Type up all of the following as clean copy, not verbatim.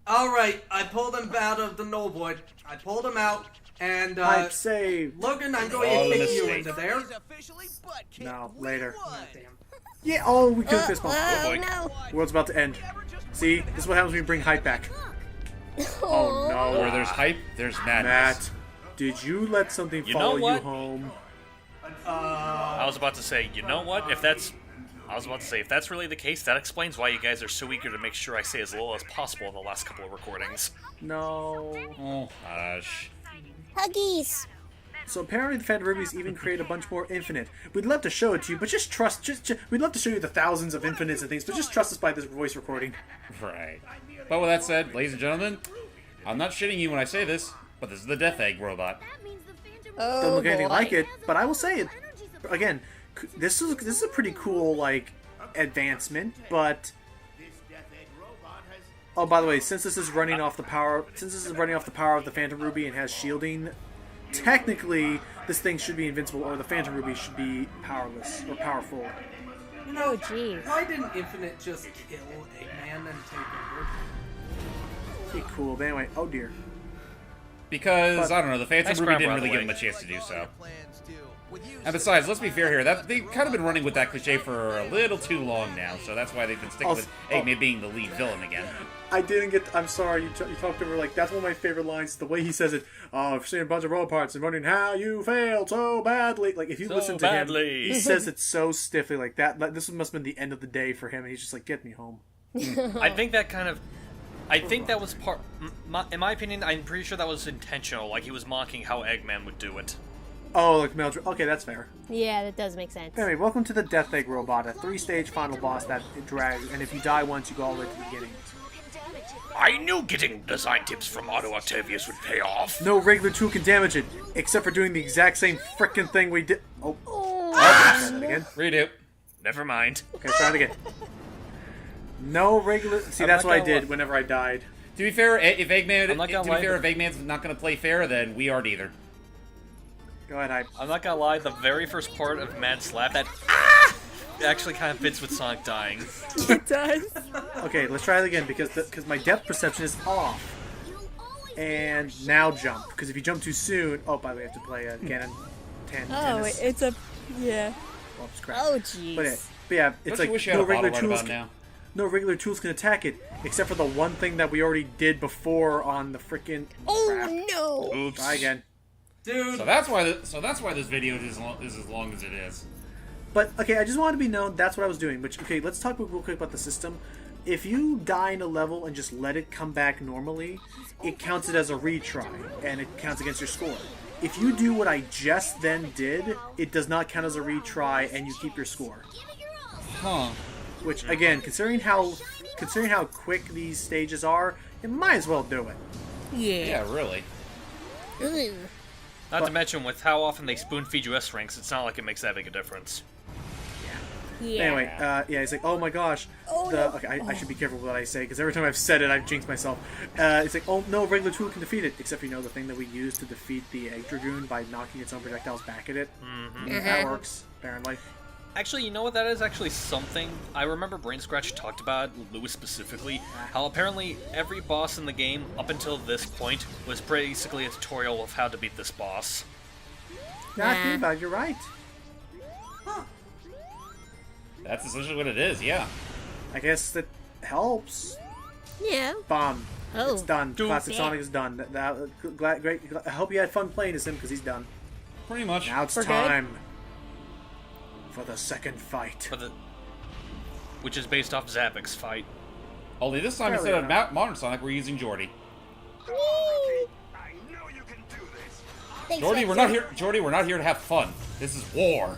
Alright, I pulled him out of the null void. I pulled him out, and, I'd say... Logan, I'm going to kick you into there. No, later. Oh, damn. Yeah, oh, we could fist bump. Oh, boy. no. The world's about to end. See? This is what happens when you bring hype back. Oh, no. Where there's hype, there's madness. Matt, did you let something follow you home? I was about to say, you know what? If that's really the case, that explains why you guys are so eager to make sure I say as little as possible in the last couple of recordings. No. Oh, hush. Huggies. So apparently the Phantom Rubies even create a bunch more infinite. We'd love to show it to you, but just trust. We'd love to show you the thousands of infinites and things, but just trust us by this voice recording. Right. But with that said, ladies and gentlemen, I'm not shitting you when I say this, but this is the Death Egg robot. Oh, Doesn't look anything boy. like it, but I will say it again. This is a pretty cool like advancement, but oh, by the way, since this is running off the power of the Phantom Ruby and has shielding, technically this thing should be invincible, or the Phantom Ruby should be powerless or powerful. You know, Oh, jeez. why didn't Infinite just kill Eggman and take over? Pretty cool, but anyway, oh dear. Because, I don't know, the Phantom Nice Ruby grab, didn't by really the give way. him a chance to do so. And besides, let's be fair here, they've kind of been running with that cliche for a little too long now, so that's why they've been sticking with Eggman being the lead villain again. I didn't get. I'm sorry. You talked over like that's one of my favorite lines. The way he says it. Oh, I've seen a bunch of robot parts and wondering how you failed so badly. Like if you So listen to badly. him, he says it so stiffly like that. This must have been the end of the day for him, and he's just like, "Get me home." I think that was part. In my opinion, I'm pretty sure that was intentional. Like he was mocking how Eggman would do it. Oh, like Meldred. Okay, that's fair. Yeah, that does make sense. Anyway, welcome to the Death Egg Robot, a 3-stage final boss that it drags, and if you die once, you go all the way to the beginning. I knew getting design tips from Otto Octavius would pay off. No regular tool can damage it, except for doing the exact same frickin' thing we did. Oh, Oh, try that again. Redo. Never mind. Okay, try it again. No regular. See, I'm that's not what I gonna did whenever I died. To be fair, if Eggman's not going to play fair, then we aren't either. Go ahead, Hype. I'm not gonna lie, the very first part of Mad Slap, that it actually kind of fits with Sonic dying. it does. Okay, let's try it again because my depth perception is off. And now jump, because if you jump too soon, oh, by the way, I have to play again. Tennis. it's a... yeah. Oops, crap. Oh, But jeez. yeah, it's Don't you like wish you had no a bottle regular right tools. about now? No regular tools can attack it, except for the one thing that we already did before on the frickin' crap. Oh, no. Oops. Try again. Dude, So that's why this video is as long as it is. But, okay, I just want to be known that's what I was doing. Which, okay, let's talk real quick about the system. If you die in a level and just let it come back normally, it counts it as a retry, and it counts against your score. If you do what I just then did, it does not count as a retry, and you keep your score. Huh. Which, again, considering how quick these stages are, you might as well do it. Yeah, really. Ugh. Not to mention, with how often they spoon feed you S ranks, it's not like it makes that big a difference. Yeah. Anyway, yeah, he's like, oh my gosh. Oh, no. Okay, I should be careful with what I say, because every time I've said it, I've jinxed myself. It's like, oh no, regular tool can defeat it, except for, you know, the thing that we use to defeat the Egg Dragoon by knocking its own projectiles back at it. That works, apparently. Actually, you know what that is actually something? I remember Brain Scratch talked about, Lewis specifically, how apparently every boss in the game, up until this point, was basically a tutorial of how to beat this boss. Not too bad, you're right. That's essentially what it is, yeah. I guess that helps. Yeah. Bomb. Oh. It's done. Dude. Classic Sonic is done. Great. I hope you had fun playing as him, because he's done. Pretty much. Now it's We're good. time for the second fight. Which is based off Zapek's fight. Only this time, Fairly instead enough. of Modern Sonic, we're using Jordy. Whee! Thanks, Jordy, Rexy. we're not here to have fun. This is war.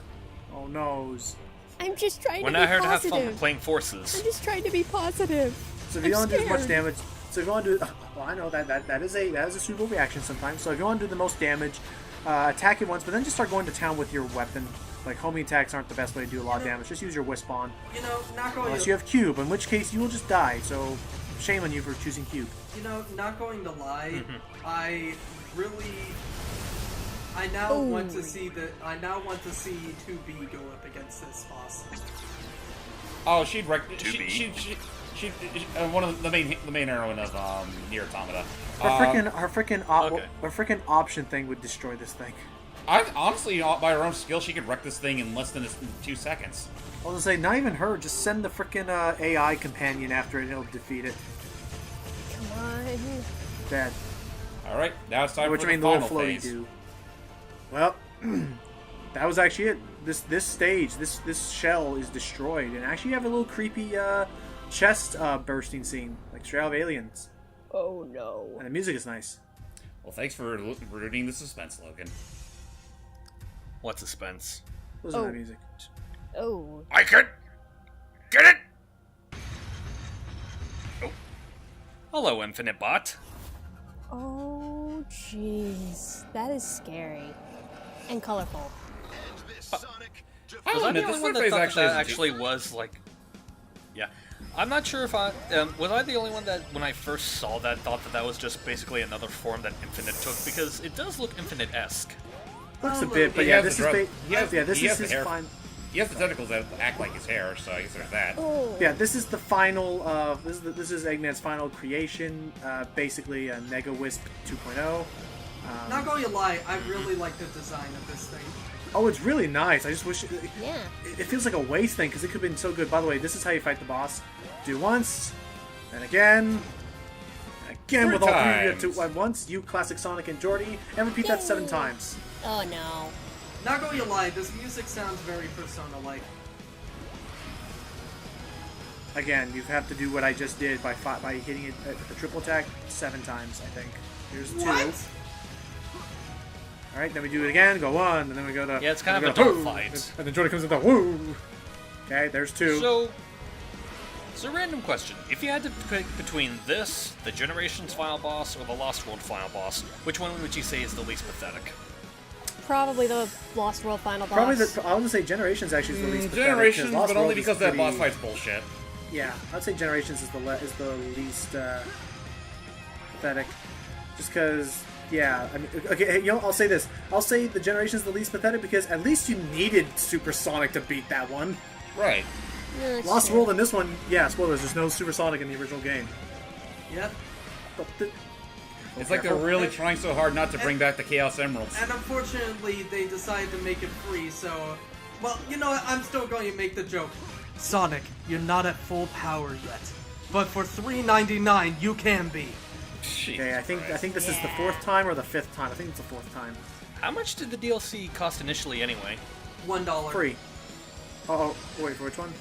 Oh noes. I'm just trying We're to be not here to have positive. fun playing Forces. I'm just trying to be positive. So if you I'm don't do as much scared. damage, so if you want to do, well, I know that is a suitable reaction sometimes. So if you want to do the most damage, attack it once, but then just start going to town with your weapon. Like homing attacks aren't the best way to do a lot of damage. Just use your Wisp on, you know, not going unless to... you have Cube, in which case you will just die. So shame on you for choosing Cube. You know, not going to lie, I now want to see 2B go up against this boss. Oh, she'd wreck. One of the main heroine of Nier Automata. Her freaking option thing would destroy this thing. Honestly, by her own skill, she could wreck this thing in less than 2 seconds. I was gonna say, not even her. Just send the freaking AI companion after it, and it'll defeat it. Come on. Dead. All right, now it's time Which for means the the final little floaty phase. do. Well, that was actually it. This stage, this shell is destroyed, and actually you have a little creepy chest bursting scene, like straight out of Aliens. Oh no. And the music is nice. Well, thanks for rooting the suspense, Logan. What suspense? Listen to that music. Oh. I could get it. Oh. Hello, Infinite Bot. Oh, jeez. That is scary. And colorful. Was I the only one that thought that actually was like... Yeah. I'm not sure if I... was I the only one that, when I first saw that, thought that was just basically another form that Infinite took? Because it does look Infinite-esque. Looks a bit, but yeah, this is his hair. final. He has the tentacles that act like his hair, so I guess there's that. Oh. Yeah, this is the final. This is Eggman's final creation. Basically, a Mega Wisp 2.0. Not going to lie, I really like the design of this thing. Oh, it's really nice. I just wish Yeah. it feels like a waste thing because it could have been so good. By the way, this is how you fight the boss. Do once, and again, and again with all three of you at once. You, Classic Sonic, and Jordy, and repeat that 7 times. Oh no. Not going to lie, this music sounds very Persona-like. Again, you have to do what I just did by hitting it the triple attack 7 times. I think. Here's 2. What? All right, then we do it again. Go 1, and then we go to. Yeah, it's kind of a woo, dogfight. And then Jordy comes in the woo. Okay, there's 2. So random question. If you had to pick between this, the Generations final boss, or the Lost World final boss, which one would you say is the least pathetic? Probably the Lost World final boss. Probably I would say Generations actually is the least pathetic, Generations, Lost but World only is because that pretty- boss fight's bullshit. Yeah, I'd say Generations is the least pathetic, just because. Yeah, I mean, okay, I'll say this. I'll say the Generations is the least pathetic because at least you needed Supersonic to beat that one. Right. No, that's Lost true. World in this one, yeah, spoilers. There's no Supersonic in the original game. Yep. But It's like they're really trying so hard not to bring back the Chaos Emeralds. And unfortunately, they decided to make it free, so... Well, you know what? I'm still going to make the joke. Sonic, you're not at full power yet. But for $3.99, you can be. Okay, I think this is the 4th time or the 5th time. I think it's the 4th time. How much did the DLC cost initially anyway? $1. Free. Oh, wait, for which one?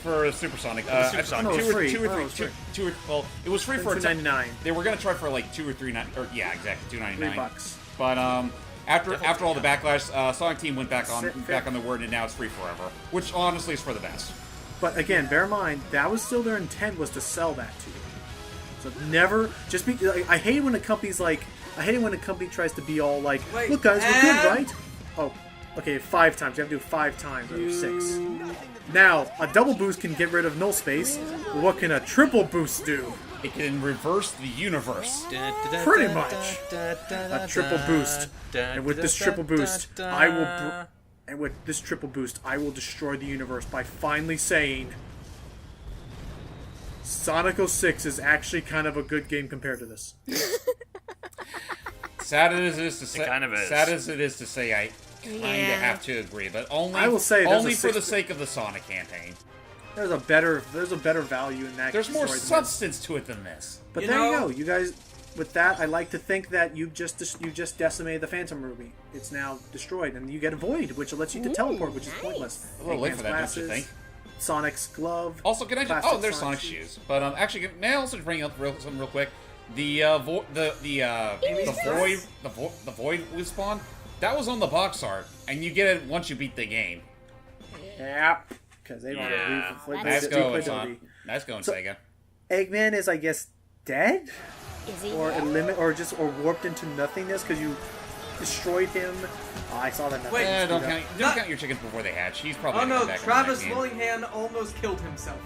For Supersonic. Supersonic. No, it was free. Well, it was free for $2.99. They were gonna try for like 2 or 3, or yeah, exactly $2.99. $3. But after all the backlash, Sonic Team went back on the word, and now it's free forever, which honestly is for the best. But again, bear in mind that was still their intent was to sell that to you. So never just be. Like, I hate when a company's like. I hate it when a company tries to be all like, Wait, "Look, guys, we're good, right?" Oh, okay, 5 times. You have to do 5 times out of 6. Now, a double boost can get rid of null space. But what can a triple boost do? It can reverse the universe. Pretty much. A triple boost. And with this triple boost, I will. And with this triple boost, I will destroy the universe by finally saying. Sonic 06 is actually kind of a good game compared to this. Sad as it is to say, kind of is. sad as it is to say, I kind of Yeah. have to agree, but only I will say there's only a for the 6 sake of the Sonic campaign. There's a better value in that. There's more story than this. substance to it than this. But You there you know- go. You guys, with that, I like to think that you just decimated the Phantom Ruby. It's now destroyed, and you get a Void, which lets you to teleport, which is nice. pointless. A little late Eggman's for that, don't you glasses, think? Sonic's glove. Also, can I just... Plastic Oh, there's Sonic Sonic shoes. But actually, may I also bring up something real quick? The void respawn, that was on the box art, and you get it once you beat the game. Yep. Because they want Yeah. to leave Nice going, replayability. son. Nice going, Sega. Eggman is, I guess, dead, Is he? or warped into nothingness because you destroyed him. Oh, I saw that. Wait, Don't Not- count your chickens before they hatch. He's probably Oh gonna no, come back Travis in the next game. Willingham almost killed himself.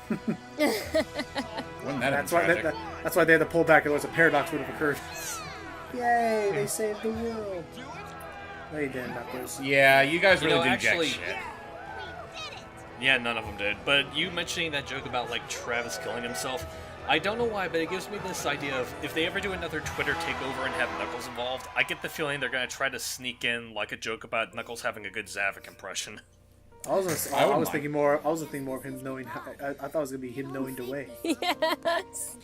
Wouldn't that have That's been why. tragic? That's why they had to pull back. Otherwise, a paradox would have occurred. Yay! They saved the world. No, you didn't, Knuckles. Yeah, you guys You really know, did actually- jack shit. Yeah, none of them did. But you mentioning that joke about, like, Travis killing himself, I don't know why, but it gives me this idea of if they ever do another Twitter takeover and have Knuckles involved, I get the feeling they're going to try to sneak in, like, a joke about Knuckles having a good Zavik impression. I was thinking more of him knowing. I thought it was gonna be him knowing the way. Yes.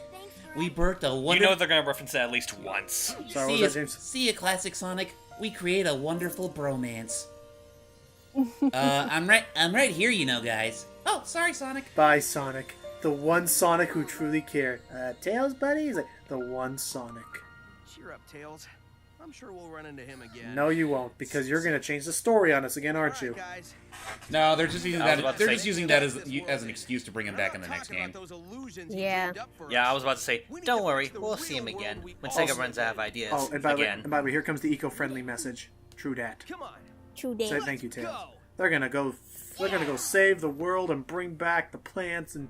We birthed a You wonderful... know they're going to reference that at least once. Sorry, what was that, James? See ya, Classic Sonic. We create a wonderful bromance. I'm right here, you know, guys. Oh, sorry, Sonic. Bye, Sonic. The one Sonic who truly cared. Tails, buddy? He's like, the one Sonic. Cheer up, Tails. I'm sure we'll run into him again. No, you won't, because you're gonna change the story on us again, aren't you? Guys. No, they're just using that. They're just using that This as an excuse to bring him back in the next game. Yeah. Yeah, I was about to say, don't worry, we'll see him again when Sega runs out of ideas. Oh, and by the way, here comes the eco-friendly message. True dat. Come on. True Say date. thank you, Tails. They're gonna go save the world and bring back the plants and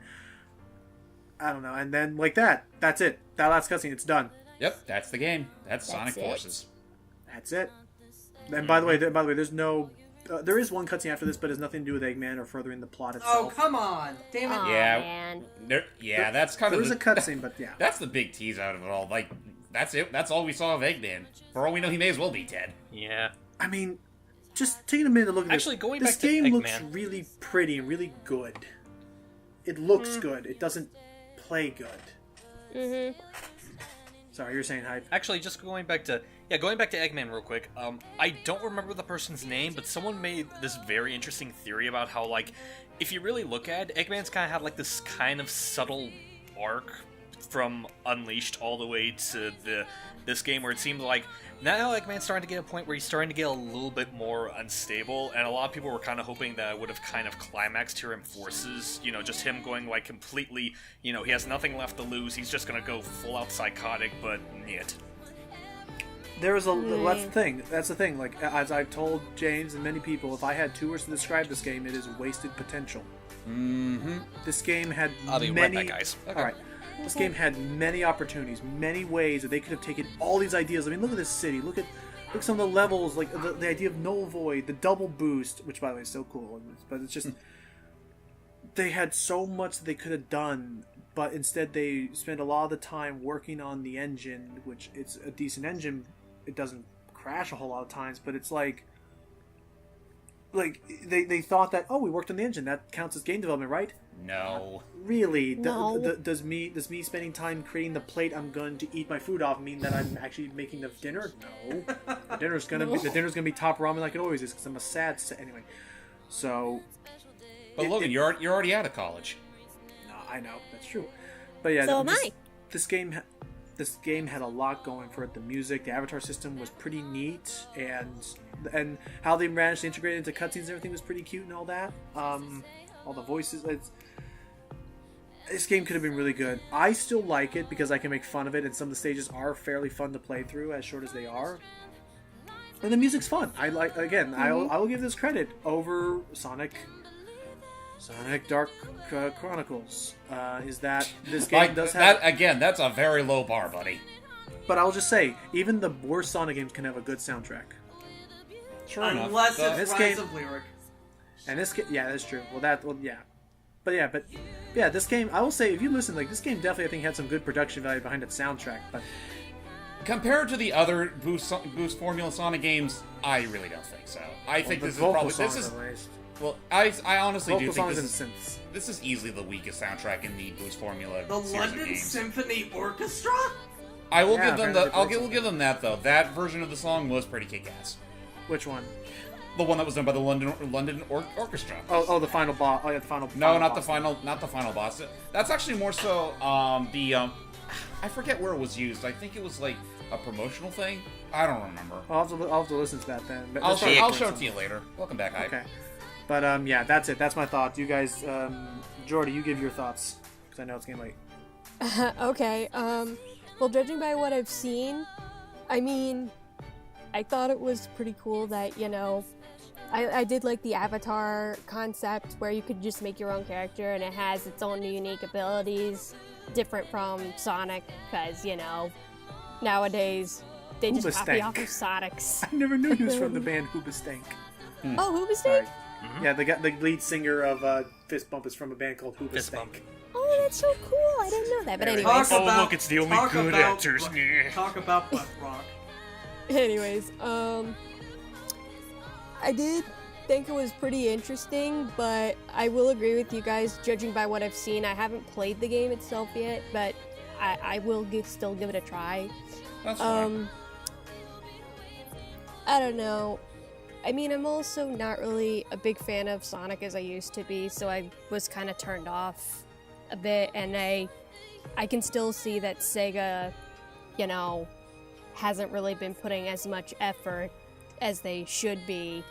I don't know, and then like that. That's it. That last cutscene, it's done. Yep, that's the game. That's Sonic it. Forces. That's it. And by the way, there's no. There is one cutscene after this, but it has nothing to do with Eggman or furthering the plot itself. Oh, come on. Damn it. Aw, Yeah. man. That's kind There of was a cutscene, but yeah. That's the big tease out of it all. Like, that's it. That's all we saw of Eggman. For all we know, he may as well be dead. Yeah. I mean, just taking a minute to look at Actually, this. going This back to game looks Eggman. really pretty and really good. It looks good. It doesn't play good. Mm-hmm. Sorry, you're saying hype. Actually, just going back to Eggman real quick. I don't remember the person's name, but someone made this very interesting theory about how, like, if you really look at it, Eggman's kind of had like this kind of subtle arc from Unleashed all the way to this game, where it seemed like now Eggman's starting to get a point where he's starting to get a little bit more unstable, and a lot of people were kind of hoping that it would have kind of climaxed here in Forces, you know, just him going like completely, you know, he has nothing left to lose, he's just gonna go full out psychotic, but yet. That's the thing. Like, as I've told James and many people, if I had 2 words to describe this game, it is wasted potential. Mm-hmm. This game had I'll be many. right back, guys. All right. This game had many opportunities, many ways that they could have taken all these ideas. I mean, look at this city. Look at some of the levels, like the idea of null void, the double boost, which by the way is so cool. But it's just they had so much that they could have done, but instead they spent a lot of the time working on the engine, which it's a decent engine. It doesn't crash a whole lot of times, but it's like they thought that, oh, we worked on the engine, that counts as game development, right? No. Really? No. Does me spending time creating the plate I'm going to eat my food off mean that I'm actually making the dinner? No. The dinner's gonna be top ramen like it always is, because I'm a sad anyway. So. But Logan, you're already out of college. No, I know that's true. But yeah, So am I. This game had a lot going for it. The music, the avatar system was pretty neat, and how they managed to integrate it into cutscenes and everything was pretty cute and all that. All the voices. This game could have been really good. I still like it because I can make fun of it, and some of the stages are fairly fun to play through, as short as they are. And the music's fun. I will give this credit over Sonic Dark Chronicles. Is that this game does have that again? That's a very low bar, buddy. But I'll just say, even the worst Sonic games can have a good soundtrack. Sure enough. Unless This it's Rise game- of Lyric. And this game, yeah, that's true. But this game, I will say, if you listen, like, this game definitely, I think, had some good production value behind its soundtrack. But Compared to the other Boost Formula Sonic games, I really don't think so. I think this is probably Well, I honestly do think this is easily the weakest soundtrack in the Boost Formula The series of London games. Symphony Orchestra? I will Yeah, give them apparently we'll give them that though. That version of the song was pretty kick-ass. Which one? The one that was done by the London Orchestra. Oh, the final boss. Oh, yeah, the final. No, not boss. the final boss. That's actually more so I forget where it was used. I think it was like a promotional thing. I don't remember. I'll have to listen to that then. But I'll that's show probably it to you later. Welcome back, Hype. Okay. But yeah, that's it. That's my thought. You guys, Jordy, you give your thoughts because I know it's getting late. Okay, well, judging by what I've seen, I mean, I thought it was pretty cool that, you know, I did like the avatar concept where you could just make your own character and it has its own unique abilities, different from Sonic, because, you know, nowadays they just copy Hoobastank. off of Sonic's. I never knew he was from the band Hoobastank. Oh, Hoobastank? Sorry. Yeah, the lead singer of fist bump is from a band called Hoobastank. Fist bump. Oh, that's so cool. I didn't know that. But anyways. Look, it's the only good actors. Talk about butt rock. Anyways, I did think it was pretty interesting, but I will agree with you guys, judging by what I've seen. I haven't played the game itself yet, but I will still give it a try. That's fine. I don't know. I mean, I'm also not really a big fan of Sonic as I used to be, so I was kind of turned off a bit, and I can still see that Sega, hasn't really been putting as much effort as they should be.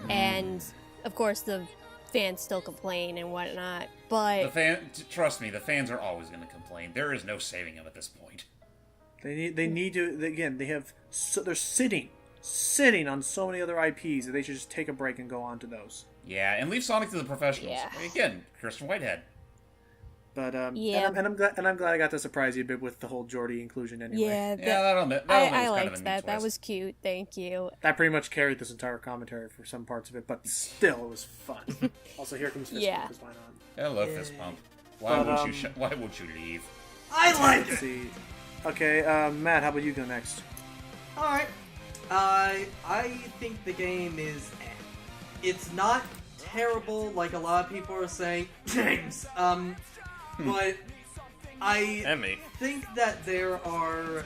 And of course the fans still complain and whatnot, but trust me, the fans are always going to complain. There is no saving them at this point. They need to, again, they're sitting on so many other IPs that they should just take a break and go on to those. Yeah, and leave Sonic to the professionals. Yeah. Again, Christian Whitehead. But yeah, and I'm glad I got to surprise you a bit with the whole Geordie inclusion anyway. I liked that. That was cute. Thank you. That pretty much carried this entire commentary for some parts of it, but still, it was fun. Also, here comes Fist Pump. Why not? Hello, Fist Pump. Why won't you leave? I like it. See. Okay, Matt, how about you go next? All right. I think the game is. It's not terrible like a lot of people are saying. James. But I think that there are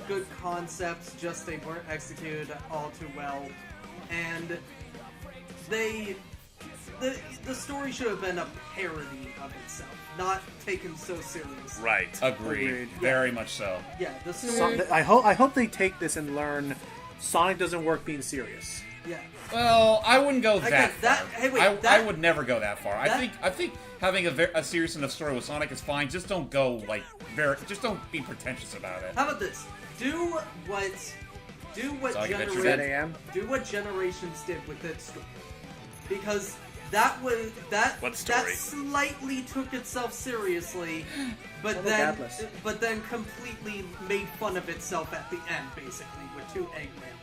good concepts, just they weren't executed all too well, and the story should have been a parody of itself, not taken so seriously. Right. Agreed. Very much so. Yeah, the story. I hope they take this and learn Sonic doesn't work being serious. Yeah. Well, I wouldn't go that far. I would never go that far. I think having a serious enough story with Sonic is fine. Just don't go just don't be pretentious about it. How about this? Do what Generations did with its story, because that slightly took itself seriously, but then completely made fun of itself at the end, basically with 2 Eggman.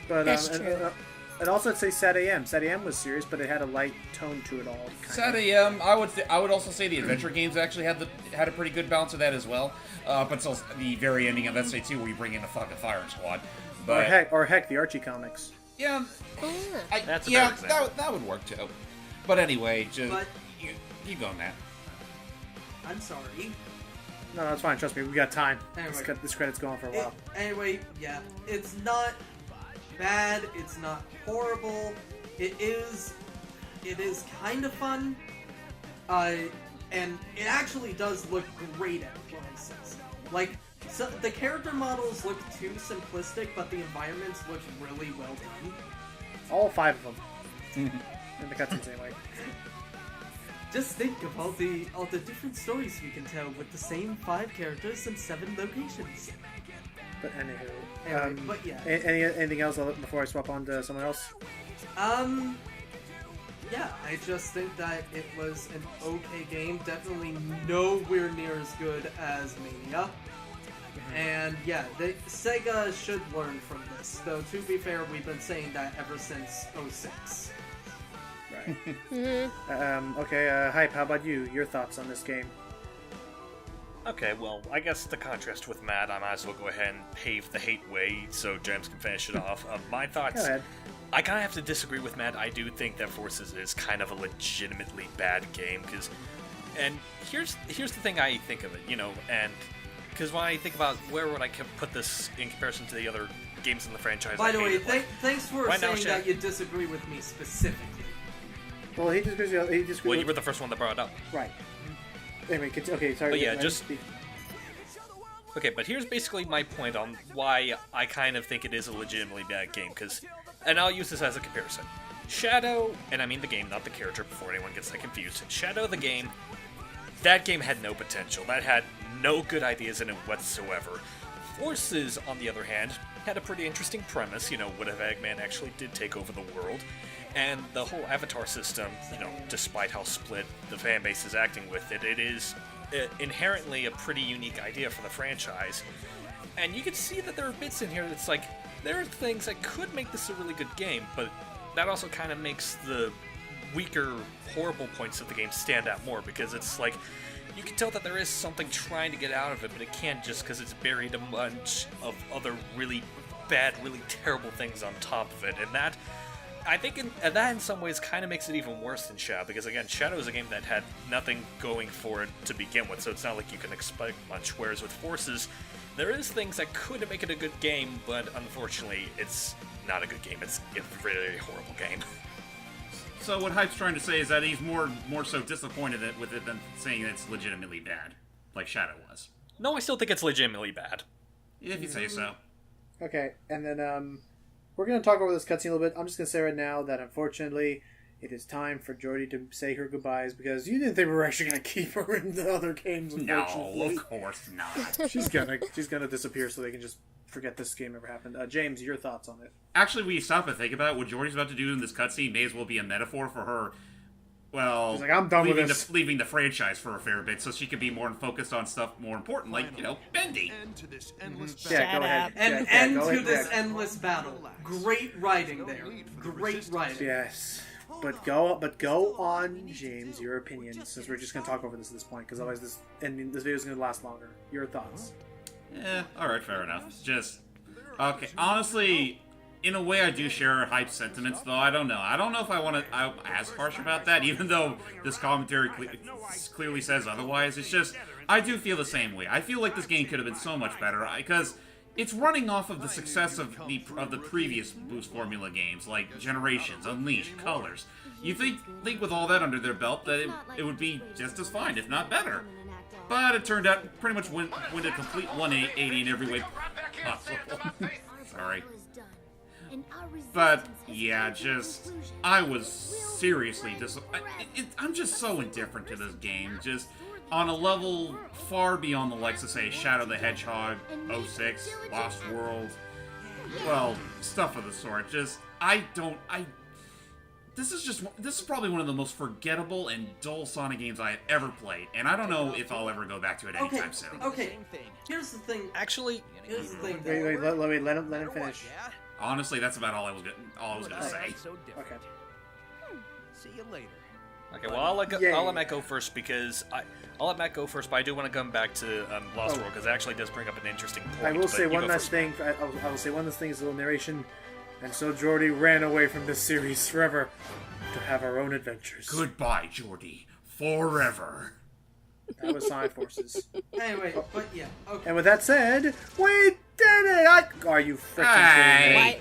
But I'd also say Sad AM. Sad AM was serious, but it had a light tone to it all. Sad AM, I would also say the adventure games actually had a pretty good balance of that as well. But still, the very ending of SA2 where you bring in the fucking firing squad. But, or heck, the Archie comics. Yeah, that's a better example. that would work too. But anyway, you go, Matt. I'm sorry. No, that's fine. Trust me, we got time. Anyway, this credit's going for a while. Anyway, yeah, it's not bad. It's not horrible. It is kind of fun. And it actually does look great at places. Like, so the character models look too simplistic, but the environments look really well done. All 5 of them. In the cutscenes anyway. Just think of all the different stories we can tell with the same 5 characters and 7 locations. But anywho, anyway, but yeah. Anything else before I swap on to someone else? Yeah, I just think that it was an okay game. Definitely nowhere near as good as Mania. And yeah, Sega should learn from this. Though, to be fair, we've been saying that ever since 06. Right. Okay, Hype, how about you? Your thoughts on this game? Okay, well, I guess the contrast with Matt, I might as well go ahead and pave the hate way so James can finish it off. My thoughts... Go ahead. I kind of have to disagree with Matt. I do think that Farces is kind of a legitimately bad game, and here's the thing I think of it, and because when I think about where would I put this in comparison to the other games in the franchise. By the way, thanks for saying that you disagree with me specifically. Well, he disagrees. Well, you were the first one that brought it up. Right. Anyway, okay, sorry. But yeah, okay, but here's basically my point on why I kind of think it is a legitimately bad game, and I'll use this as a comparison. Shadow, and I mean the game, not the character, before anyone gets that confused. Shadow, the game, that game had no potential. That had no good ideas in it whatsoever. Farces, on the other hand, had a pretty interesting premise, what if Eggman actually did take over the world, and the whole avatar system, despite how split the fan base is acting with it, it is inherently a pretty unique idea for the franchise. And you can see that there are bits in here that's like, there are things that could make this a really good game, but that also kind of makes the weaker, horrible points of the game stand out more, because it's like, you can tell that there is something trying to get out of it, but it can't just because it's buried a bunch of other really bad, really terrible things on top of it. And that, I think that in some ways kind of makes it even worse than Shadow, because again, Shadow is a game that had nothing going for it to begin with, so it's not like you can expect much, whereas with Forces, there is things that could make it a good game, but unfortunately, it's not a good game. It's a really horrible game. So what Hype's trying to say is that he's more so disappointed with it than saying it's legitimately bad, like Shadow was. No, I still think it's legitimately bad. If you say so. Okay, and then we're going to talk over this cutscene a little bit. I'm just going to say right now that unfortunately, it is time for Jordy to say her goodbyes, because you didn't think we were actually going to keep her in the other games. No, of course not. she's gonna disappear so they can just forget this game ever happened. James, your thoughts on it? Actually, when you stop and think about it, what Jordy's about to do in this cutscene may as well be a metaphor for her. Well, she's like, I'm done with this. Leaving the franchise for a fair bit, so she can be more focused on stuff more important, like, Bendy. Yeah, go ahead. An end to this endless battle. Great writing there. Great writing. Yes. But go on, James, your opinion, since we're just going to talk over this at this point, because otherwise this video is going to last longer. Your thoughts? Alright, fair enough. Okay, honestly, in a way I do share Hype's sentiments, though. I don't know. I don't know if I'm as harsh about that, even though this commentary clearly says otherwise. It's just, I do feel the same way. I feel like this game could have been so much better, because it's running off of the success of the previous Boost Formula games, like Generations, Unleashed, Colors. You think with all that under their belt that it would be just as fine, if not better. But it turned out pretty much went a complete 180 in every way possible. Sorry. But, yeah, I was seriously I'm just so indifferent to this game, just on a level far beyond the likes of, say, Shadow the Hedgehog, 06, Lost World, well, stuff of the sort. This is probably one of the most forgettable and dull Sonic games I have ever played, and I don't know if I'll ever go back to it anytime soon. Okay, here's the thing. Actually, here's the thing. Wait, let him finish. Honestly, that's about all I was gonna say. Okay. See you later. Okay, well, I'll let Matt go first, because I'll let Matt go first, but I do want to come back to Lost World, because it actually does bring up an interesting point. I will say one last thing. I will say one last thing is a little narration. And so Jordy ran away from this series forever to have our own adventures. Goodbye, Jordy. Forever. That was Sonic Forces. Anyway, but yeah, okay. And with that said, we did it! Are you freaking kidding me?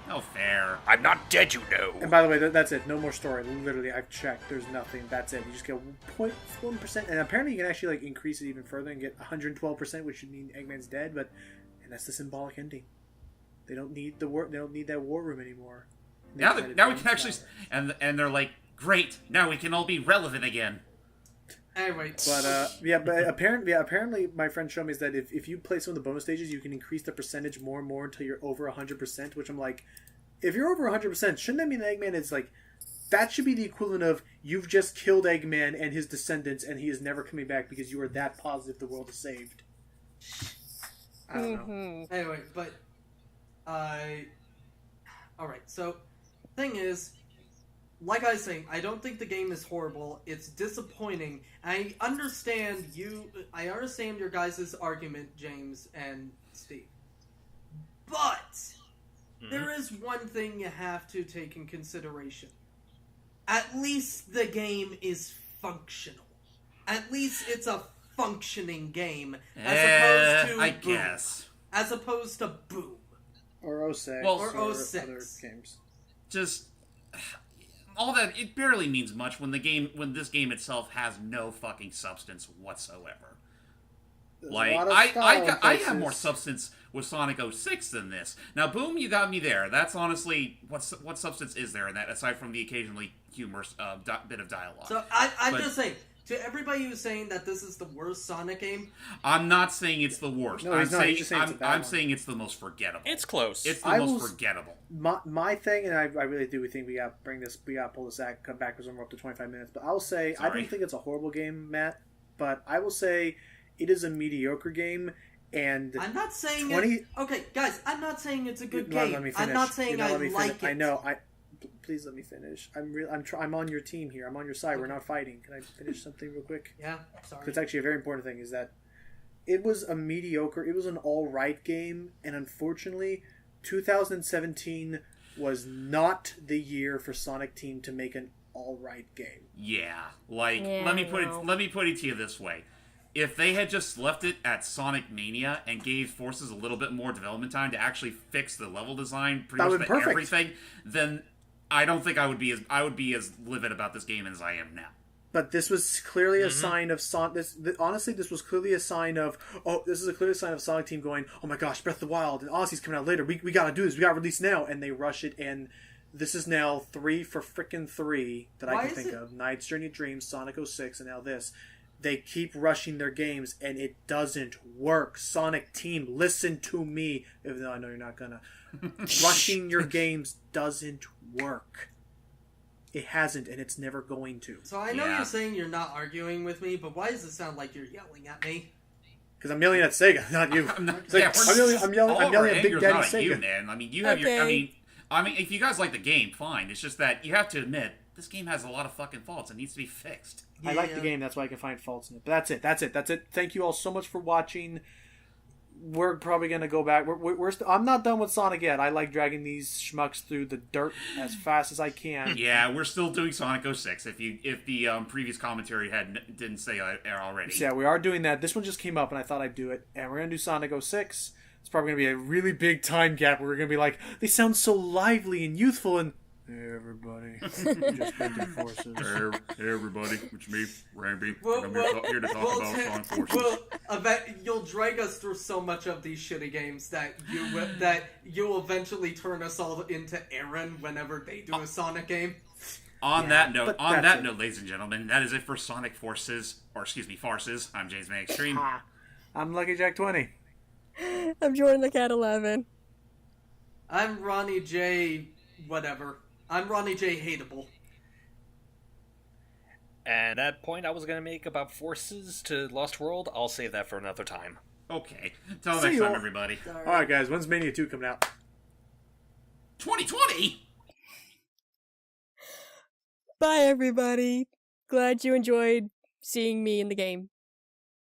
No fair. I'm not dead, you know. And by the way, that's it. No more story. Literally, I've checked. There's nothing. That's it. You just get 0.1%. And apparently you can actually increase it even further and get 112%, which would mean Eggman's dead. And that's the symbolic ending. They don't need the war. They don't need that war room anymore. Now we can actually, and they're like, great. Now we can all be relevant again. Anyway, but apparently, my friend showed me is that if you play some of the bonus stages, you can increase the percentage more and more until you're over 100%. Which I'm like, if you're over 100%, shouldn't that mean Eggman is like, that should be the equivalent of you've just killed Eggman and his descendants, and he is never coming back because you are that positive the world is saved. I don't know. Anyway, but. Alright, so, thing is, like I was saying, I don't think the game is horrible. It's disappointing. I understand your guys' argument, James and Steve. But, there is one thing you have to take in consideration. At least the game is functional. At least it's a functioning game, as opposed to I Boom. guess. As opposed to Boom. Or 06. Well, or other 06. games. Just all that, it barely means much when this game itself has no fucking substance whatsoever. Like, I have more substance with Sonic 06 than this. Now, Boom, you got me there. That's honestly, what substance is there in that, aside from the occasionally humorous bit of dialogue? So, I'm just saying, to everybody who's saying that this is the worst Sonic game... I'm not saying it's the worst. No, I'm saying it's the most forgettable. It's close. It's the most forgettable. My thing, and I really do think we got to pull this back, come back because we're up to 25 minutes, but I will say, I don't think it's a horrible game, Matt, but I will say it is a mediocre game, and... I'm not saying Okay, guys, I'm not saying it's a good game. Let me finish. I'm not saying I like it. I know, Please let me finish. I'm on your team here. I'm on your side. We're not fighting. Can I finish something real quick? Yeah, sorry. It's actually a very important thing. Is that it was a mediocre. It was an all right game, and unfortunately, 2017 was not the year for Sonic Team to make an all right game. Yeah, let me put it to you this way. If they had just left it at Sonic Mania and gave Forces a little bit more development time to actually fix the level design, pretty much everything, then I don't think I would be as livid about this game as I am now. But this was clearly a sign of honestly, this was clearly a sign of Sonic Team going, oh my gosh, Breath of the Wild and Odyssey's coming out later. We gotta do this. We gotta release now, and they rush it. And this is now 3 for frickin' 3 that I can think of. Knight's Journey of Dreams, Sonic 06, and now this. They keep rushing their games, and it doesn't work. Sonic Team, listen to me. Even though I know you're not gonna. Rushing your games doesn't work. It hasn't, and it's never going to. So I know you're saying you're not arguing with me, but why does it sound like you're yelling at me? Because I'm yelling at Sega, not you. I'm yelling at Big Daddy Sega. You, man. I mean, you have your. I mean, if you guys like the game, fine. It's just that you have to admit this game has a lot of fucking faults. It needs to be fixed. Yeah. I like the game. That's why I can find faults in it. But that's it. Thank you all so much for watching. We're probably gonna go back. I'm not done with Sonic yet. I like dragging these schmucks through the dirt as fast as I can. Yeah, we're still doing Sonic 06. If the previous commentary didn't say already. So yeah, we are doing that. This one just came up, and I thought I'd do it. And we're gonna do Sonic 06. It's probably gonna be a really big time gap where we're gonna be like, they sound so lively and youthful and. Hey everybody, just making Forces. Hey everybody, it's me, Ramby. I'm here to talk about Sonic Forces. You'll drag us through so much of these shitty games that you'll eventually turn us all into Aaron whenever they do a Sonic game. On that note, ladies and gentlemen, that is it for Sonic Forces, Farces. I'm James May Extreme. I'm Lucky Jack 20. I'm Jordan the Cat 11. I'm Ronnie J. Whatever. I'm Ronnie J. Hateable. And that point I was going to make about Forces to Lost World, I'll save that for another time. Okay. Till next time, everybody. Alright, guys. When's Mania 2 coming out? 2020! Bye, everybody. Glad you enjoyed seeing me in the game.